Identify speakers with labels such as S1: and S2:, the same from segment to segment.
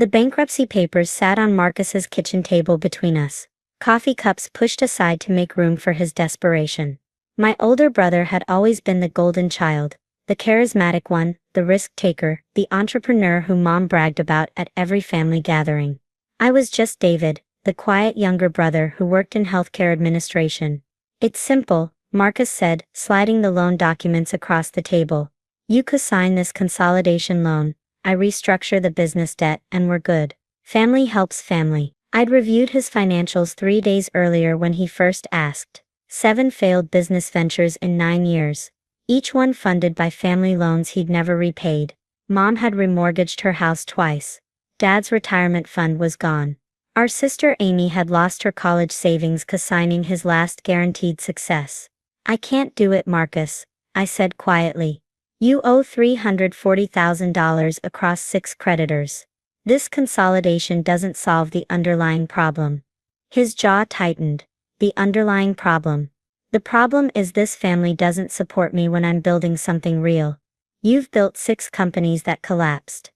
S1: The bankruptcy papers sat on Marcus's kitchen table between us, coffee cups pushed aside to make room for his desperation. My older brother had always been the golden child, the charismatic one, the risk-taker, the entrepreneur whom Mom bragged about at every family gathering. I was just David, the quiet younger brother who worked in healthcare administration. "It's simple," Marcus said, sliding the loan documents across the table. "You cosign this consolidation loan, I restructure the business debt, and we're good. Family helps family." I'd reviewed his financials 3 days earlier when he first asked. 7 failed business ventures in 9 years. Each one funded by family loans he'd never repaid. Mom had remortgaged her house twice. Dad's retirement fund was gone. Our sister Amy had lost her college savings cosigning his last guaranteed success. "I can't do it, Marcus," I said quietly. "You owe $340,000 across 6 creditors. This consolidation doesn't solve the underlying problem." His jaw tightened. The underlying problem. "The problem is this family doesn't support me when I'm building something real. You've built 6 companies that collapsed.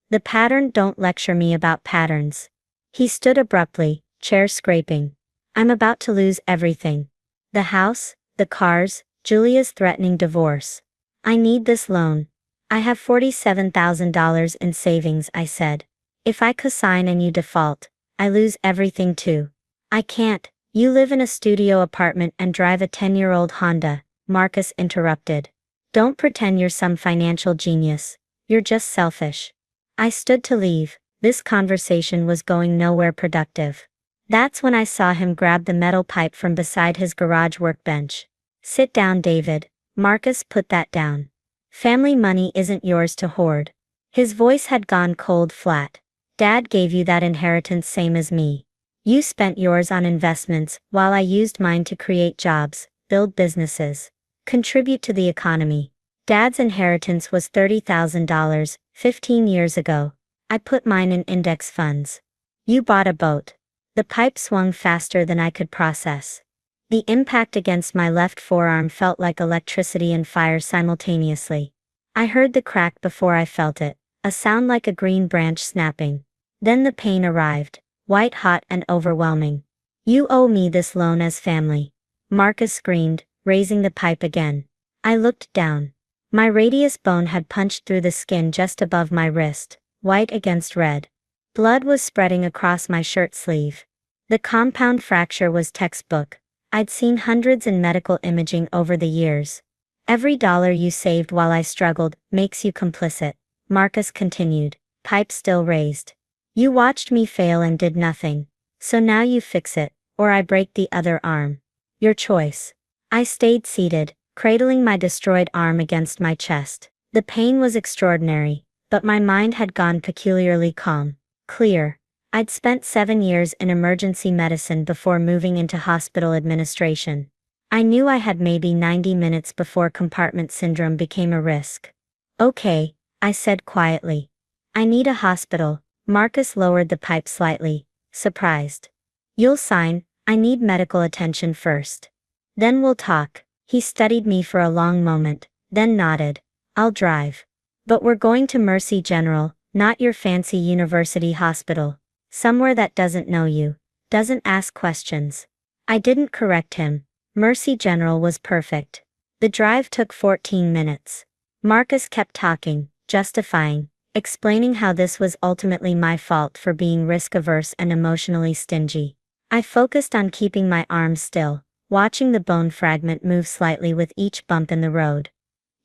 S1: The pattern, don't lecture me about patterns." He stood abruptly, chair scraping. "I'm about to lose everything. The house, the cars, Julia's threatening divorce. I need this loan. I have $47,000 in savings," I said. "If I cosign and you default, I lose everything too." "I can't. You live in a studio apartment and drive a 10-year-old Honda," Marcus interrupted. "Don't pretend you're some financial genius. You're just selfish." I stood to leave. This conversation was going nowhere productive. That's when I saw him grab the metal pipe from beside his garage workbench. "Sit down, David." Marcus put that down. "Family money isn't yours to hoard." His voice had gone cold flat. "Dad gave you that inheritance same as me. You spent yours on investments while I used mine to create jobs, build businesses, contribute to the economy. Dad's inheritance was $30,000, 15 years ago. I put mine in index funds. You bought a boat." The pipe swung faster than I could process. The impact against my left forearm felt like electricity and fire simultaneously. I heard the crack before I felt it, a sound like a green branch snapping. Then the pain arrived, white hot and overwhelming. "You owe me this loan as family," Marcus screamed, raising the pipe again. I looked down. My radius bone had punched through the skin just above my wrist, white against red. Blood was spreading across my shirt sleeve. The compound fracture was textbook. I'd seen hundreds in medical imaging over the years. "Every dollar you saved while I struggled makes you complicit," Marcus continued, pipe still raised. "You watched me fail and did nothing. So now you fix it, or I break the other arm. Your choice." I stayed seated, cradling my destroyed arm against my chest. The pain was extraordinary, but my mind had gone peculiarly calm, clear. I'd spent 7 years in emergency medicine before moving into hospital administration. I knew I had maybe 90 minutes before compartment syndrome became a risk. "Okay," I said quietly. "I need a hospital." Marcus lowered the pipe slightly, surprised. "You'll sign, I need medical attention first. Then we'll talk." He studied me for a long moment, then nodded. "I'll drive. But we're going to Mercy General, not your fancy university hospital. Somewhere that doesn't know you, doesn't ask questions." I didn't correct him. Mercy General was perfect. The drive took 14 minutes. Marcus kept talking, justifying, explaining how this was ultimately my fault for being risk-averse and emotionally stingy. I focused on keeping my arms still, watching the bone fragment move slightly with each bump in the road.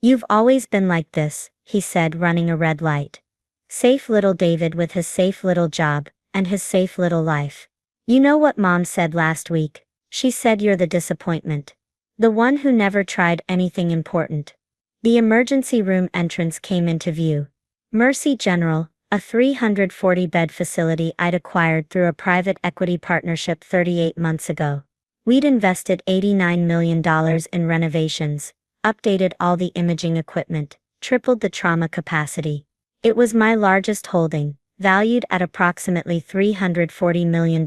S1: "You've always been like this," he said, running a red light. Safe little David with his safe little job, and his safe little life. "You know what Mom said last week? She said you're the disappointment. The one who never tried anything important." The emergency room entrance came into view. Mercy General, a 340-bed facility I'd acquired through a private equity partnership 38 months ago. We'd invested $89 million in renovations, updated all the imaging equipment, tripled the trauma capacity. It was my largest holding, valued at approximately $340 million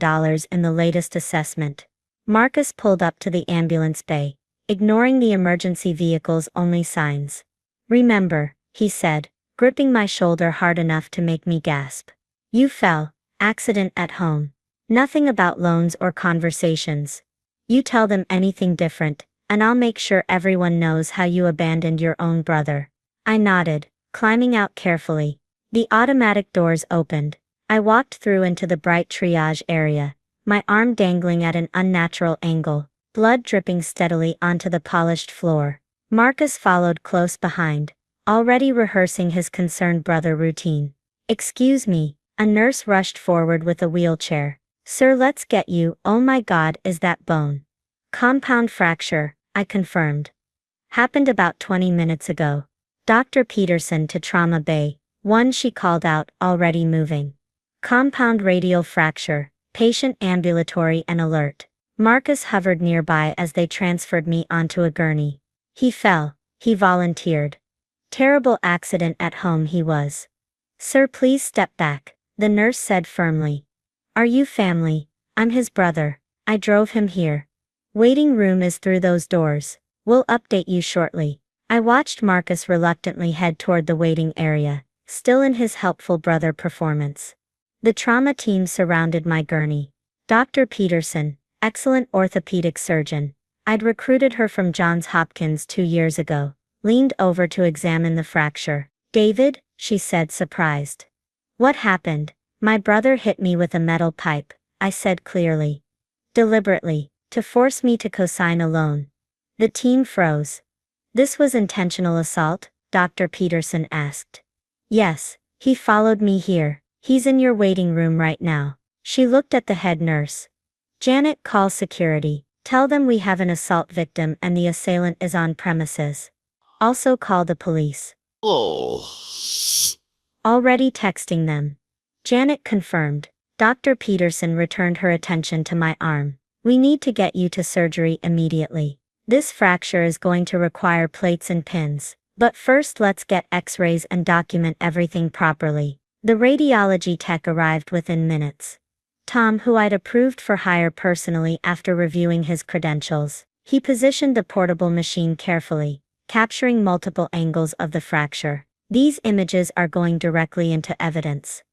S1: in the latest assessment. Marcus pulled up to the ambulance bay, ignoring the emergency vehicle's only signs. "Remember," he said, gripping my shoulder hard enough to make me gasp. You fell. Accident at home. Nothing about loans or conversations. You tell them anything different, and I'll make sure everyone knows how you abandoned your own brother. I nodded, climbing out carefully. The automatic doors opened. I walked through into the bright triage area, my arm dangling at an unnatural angle, blood dripping steadily onto the polished floor. Marcus followed close behind, already rehearsing his concerned brother routine. "Excuse me," a nurse rushed forward with a wheelchair. "Sir, let's get you." "Oh my God, is that bone?" "Compound fracture," I confirmed. "Happened about 20 minutes ago." "Dr. Peterson to Trauma Bay 1," she called out, already moving. "Compound radial fracture, patient ambulatory and alert." Marcus hovered nearby as they transferred me onto a gurney. "He fell," he volunteered. "Terrible accident at home he was." "Sir, please step back," the nurse said firmly. "Are you family?" "I'm his brother. I drove him here. Waiting room is through those doors. We'll update you shortly." I watched Marcus reluctantly head toward the waiting area, still in his helpful brother performance. The trauma team surrounded my gurney. Dr. Peterson, excellent orthopedic surgeon. I'd recruited her from Johns Hopkins 2 years ago, leaned over to examine the fracture. "David," she said, surprised. "What happened?" "My brother hit me with a metal pipe," I said clearly. "Deliberately, to force me to cosign a loan." The team froze. "This was intentional assault?" Dr. Peterson asked. "Yes, he followed me here. He's in your waiting room right now." She looked at the head nurse. "Janet, call security. Tell them we have an assault victim and the assailant is on premises. Also call the police."
S2: Oh.
S1: "Already texting them." Janet confirmed. Dr. Peterson returned her attention to my arm. "We need to get you to surgery immediately. This fracture is going to require plates and pins. But first let's get x-rays and document everything properly." The radiology tech arrived within minutes. Tom, who I'd approved for hire personally after reviewing his credentials, he positioned the portable machine carefully, capturing multiple angles of the fracture. "These images are going directly into evidence,"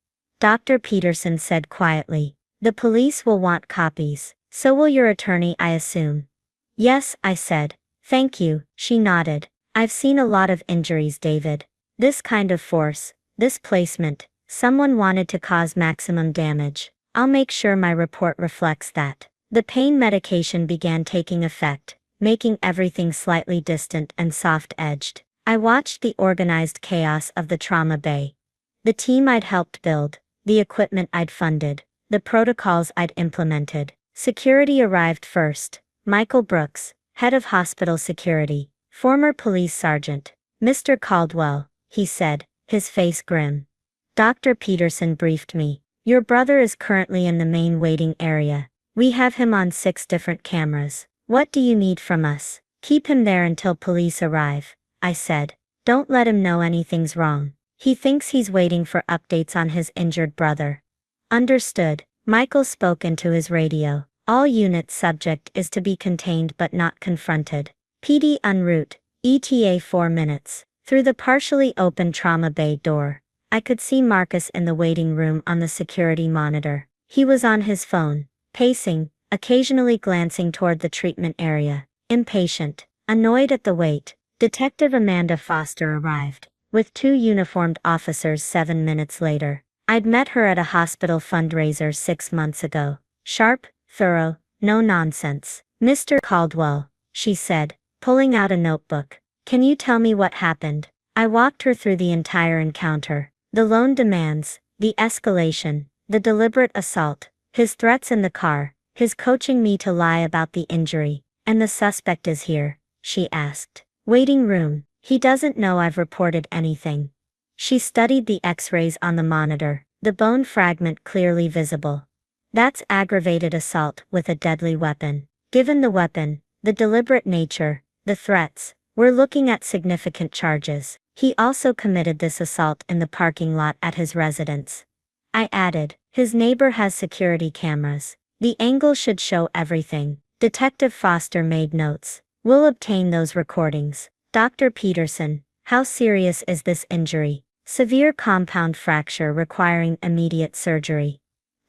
S1: Dr. Peterson said quietly. "The police will want copies. So will your attorney, I assume." "Yes," I said. "Thank you," she nodded. "I've seen a lot of injuries, David. This kind of force, this placement, someone wanted to cause maximum damage. I'll make sure my report reflects that." The pain medication began taking effect, making everything slightly distant and soft-edged. I watched the organized chaos of the trauma bay. The team I'd helped build, the equipment I'd funded, the protocols I'd implemented. Security arrived first. Michael Brooks, head of hospital security, former police sergeant. "Mr. Caldwell," he said, his face grim. Dr. Peterson briefed me. "Your brother is currently in the main waiting area. We have him on 6 different cameras. What do you need from us?" "Keep him there until police arrive," I said. "Don't let him know anything's wrong. He thinks he's waiting for updates on his injured brother." "Understood." Michael spoke into his radio. "All units, subject is to be contained but not confronted. PD en route, ETA 4 minutes." Through the partially open trauma bay door, I could see Marcus in the waiting room on the security monitor. He was on his phone, pacing, occasionally glancing toward the treatment area, impatient, annoyed at the wait. Detective Amanda Foster arrived, with 2 uniformed officers 7 minutes later. I'd met her at a hospital fundraiser 6 months ago. Sharp, thorough, no nonsense. "Mr. Caldwell," she said, pulling out a notebook. "Can you tell me what happened?" I walked her through the entire encounter. The loan demands, the escalation, the deliberate assault, his threats in the car, his coaching me to lie about the injury. "And the suspect is here?" she asked. "Waiting room. He doesn't know I've reported anything." She studied the x-rays on the monitor, the bone fragment clearly visible. "That's aggravated assault with a deadly weapon. Given the weapon, the deliberate nature, the threats, we're looking at significant charges. He also committed this assault in the parking lot at his residence." I added, "His neighbor has security cameras. The angle should show everything." Detective Foster made notes. "We'll obtain those recordings." "Dr. Peterson, how serious is this injury?" Severe compound fracture requiring immediate surgery.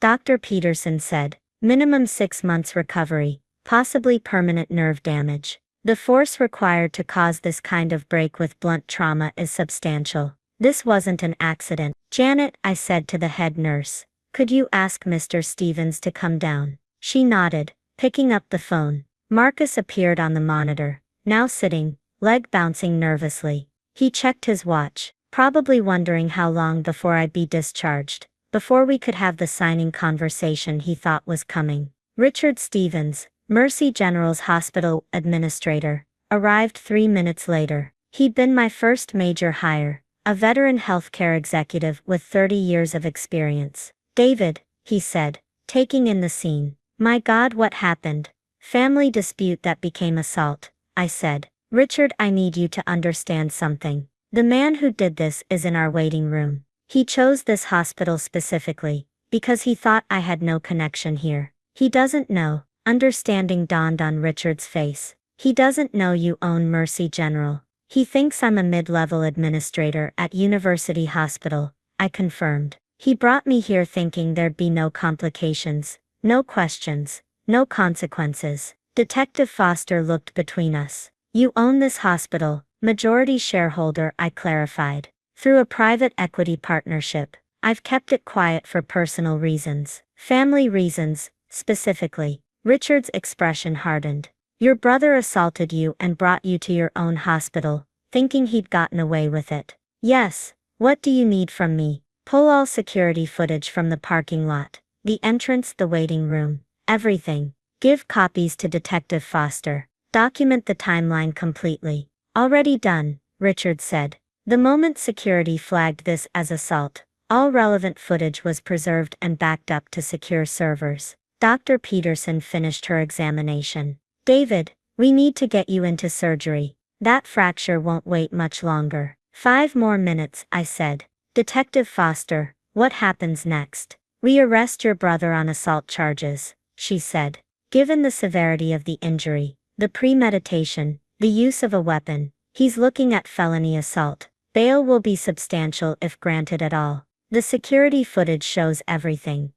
S1: Dr. Peterson said, minimum 6 months recovery, possibly permanent nerve damage. The force required to cause this kind of break with blunt trauma is substantial. This wasn't an accident. Janet, I said to the head nurse, could you ask Mr. Stevens to come down? She nodded, picking up the phone. Marcus appeared on the monitor, now sitting, leg bouncing nervously. He checked his watch, probably wondering how long before I'd be discharged, before we could have the signing conversation he thought was coming. Richard Stevens, Mercy General's hospital administrator, arrived 3 minutes later. He'd been my first major hire, a veteran healthcare executive with 30 years of experience. David, he said, taking in the scene. My God, what happened? Family dispute that became assault, I said. Richard, I need you to understand something. The man who did this is in our waiting room. He chose this hospital specifically, because he thought I had no connection here. He doesn't know. Understanding dawned on Richard's face. He doesn't know you own Mercy General. He thinks I'm a mid-level administrator at University Hospital, I confirmed. He brought me here thinking there'd be no complications, no questions, no consequences. Detective Foster looked between us. You own this hospital, majority shareholder, I clarified. Through a private equity partnership. I've kept it quiet for personal reasons. Family reasons, specifically. Richard's expression hardened. Your brother assaulted you and brought you to your own hospital, thinking he'd gotten away with it. Yes. What do you need from me? Pull all security footage from the parking lot, the entrance, the waiting room, everything. Give copies to Detective Foster. Document the timeline completely. Already done, Richard said. The moment security flagged this as assault, all relevant footage was preserved and backed up to secure servers. Dr. Peterson finished her examination. David, we need to get you into surgery. That fracture won't wait much longer. 5 more minutes, I said. Detective Foster, what happens next? We arrest your brother on assault charges, she said. Given the severity of the injury, the premeditation, the use of a weapon, he's looking at felony assault. Bail will be substantial if granted at all. The security footage shows everything.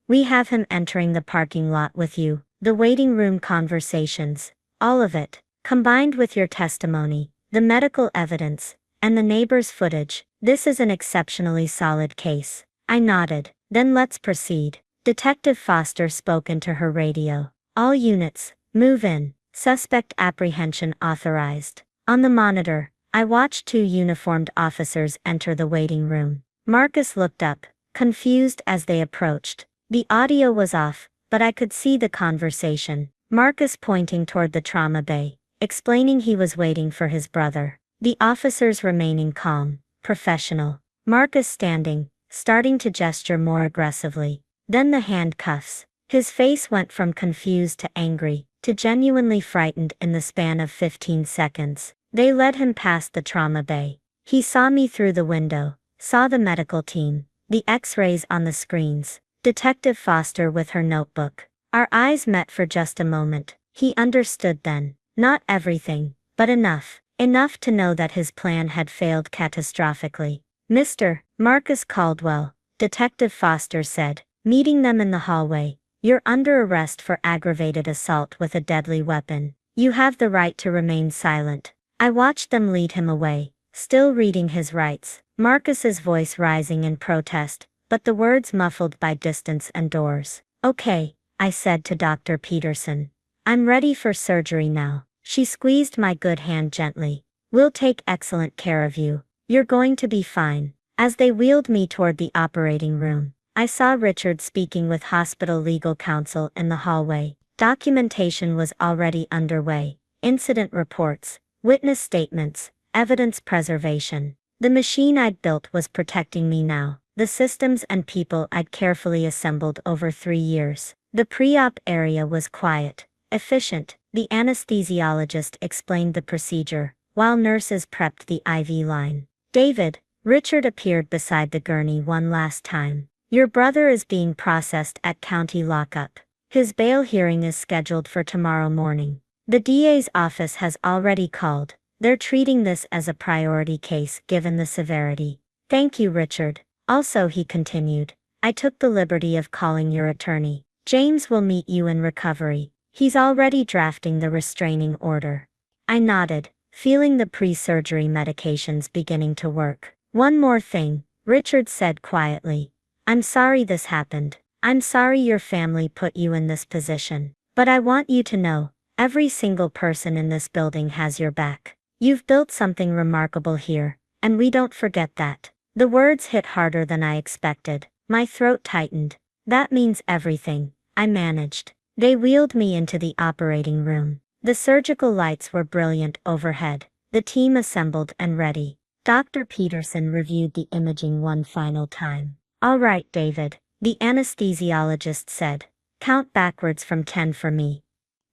S1: We have him entering the parking lot with you, the waiting room conversations, all of it, combined with your testimony, the medical evidence, and the neighbor's footage. This is an exceptionally solid case. I nodded. Then let's proceed. Detective Foster spoke into her radio. All units, move in. Suspect apprehension authorized. On the monitor, I watched 2 uniformed officers enter the waiting room. Marcus looked up, confused as they approached. The audio was off, but I could see the conversation. Marcus pointing toward the trauma bay, explaining he was waiting for his brother. The officers remaining calm, professional. Marcus standing, starting to gesture more aggressively. Then the handcuffs. His face went from confused to angry, to genuinely frightened in the span of 15 seconds. They led him past the trauma bay. He saw me through the window, saw the medical team, the x-rays on the screens. Detective Foster with her notebook. Our eyes met for just a moment. He understood then. Not everything, but enough. Enough to know that his plan had failed catastrophically. Mr. Marcus Caldwell, Detective Foster said, meeting them in the hallway. You're under arrest for aggravated assault with a deadly weapon. You have the right to remain silent. I watched them lead him away, still reading his rights. Marcus's voice rising in protest, but the words muffled by distance and doors. Okay, I said to Dr. Peterson. I'm ready for surgery now. She squeezed my good hand gently. We'll take excellent care of you. You're going to be fine. As they wheeled me toward the operating room, I saw Richard speaking with hospital legal counsel in the hallway. Documentation was already underway. Incident reports, witness statements, evidence preservation. The machine I'd built was protecting me now. The systems and people I'd carefully assembled over 3 years. The pre-op area was quiet, efficient. The anesthesiologist explained the procedure, while nurses prepped the IV line. David, Richard appeared beside the gurney one last time. Your brother is being processed at county lockup. His bail hearing is scheduled for tomorrow morning. The DA's office has already called. They're treating this as a priority case given the severity. Thank you, Richard. Also, he continued, I took the liberty of calling your attorney. James will meet you in recovery. He's already drafting the restraining order. I nodded, feeling the pre-surgery medications beginning to work. One more thing, Richard said quietly. I'm sorry this happened. I'm sorry your family put you in this position. But I want you to know, every single person in this building has your back. You've built something remarkable here, and we don't forget that. The words hit harder than I expected. My throat tightened. That means everything, I managed. They wheeled me into the operating room. The surgical lights were brilliant overhead. The team assembled and ready. Dr. Peterson reviewed the imaging one final time. All right, David, the anesthesiologist said. Count backwards from 10 for me.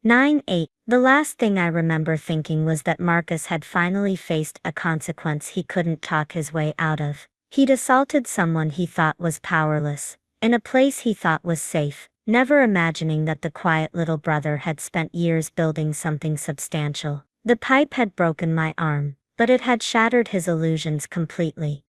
S1: 9, 8. The last thing I remember thinking was that Marcus had finally faced a consequence he couldn't talk his way out of. He'd assaulted someone he thought was powerless, in a place he thought was safe, never imagining that the quiet little brother had spent years building something substantial. The pipe had broken my arm, but it had shattered his illusions completely.